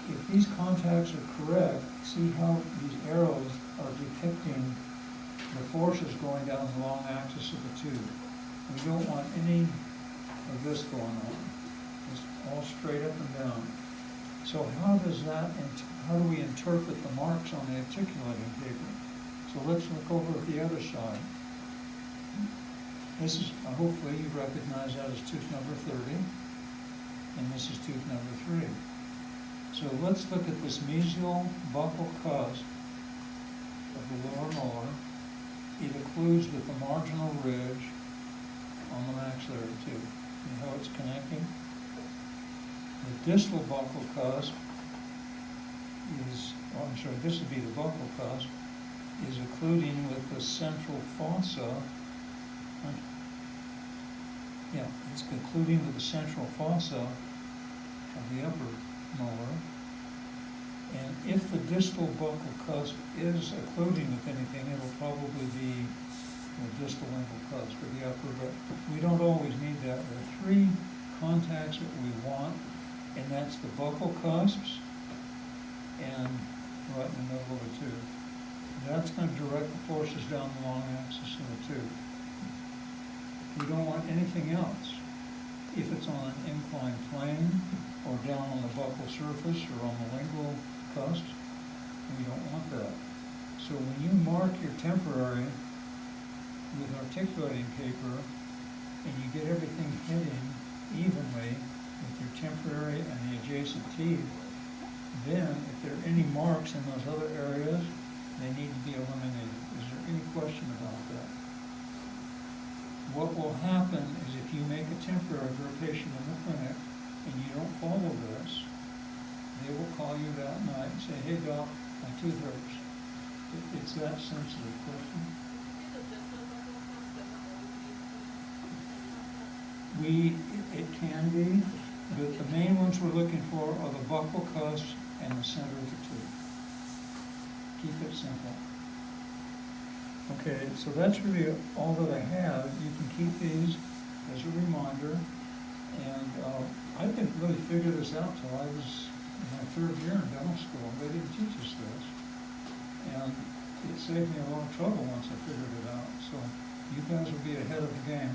if these contacts are correct, see how these arrows are depicting the forces going down the long axis of the tube. We don't want any of this going on. It's all straight up and down. So how do we interpret the marks on the articulating paper? So let's look over at the other side. This is, hopefully you recognize that as tooth number 30, and this is tooth number 3. So let's look at this mesial buccal cusp of the lower molar. It occludes with the marginal ridge on the maxillary tube. See how it's connecting? The distal buccal cusp is, this would be the buccal cusp, is occluding with the central fossa. Yeah, it's concluding with the central fossa of the upper molar. And if the distal buccal cusp is occluding with anything, it'll probably be the distal lingual cusp or the upper, but we don't always need that. There are 3 contacts that we want, and that's the buccal cusps and right in the middle of the tooth. That's going to direct the forces down the long axis of the tooth. We don't want anything else. If it's on an inclined plane or down on the buccal surface or on the lingual cusp, we don't want that. So when you mark your temporary with articulating paper and you get everything hitting evenly with your temporary and the adjacent teeth, then if there are any marks in those other areas, they need to be eliminated. Is there any question about that? What will happen is if you make a temporary for a patient in the clinic and you don't follow this, they will call you that night and say, hey doc, my tooth hurts. It's that sensitive question. It can be, but the main ones we're looking for are the buccal cusp and the center of the tooth. Keep it simple. Okay, so that's really all that I have. You can keep these as a reminder. And I didn't really figure this out till I was in my 3rd year in dental school. They didn't teach us this. And it saved me a lot of trouble once I figured it out. So you guys will be ahead of the game.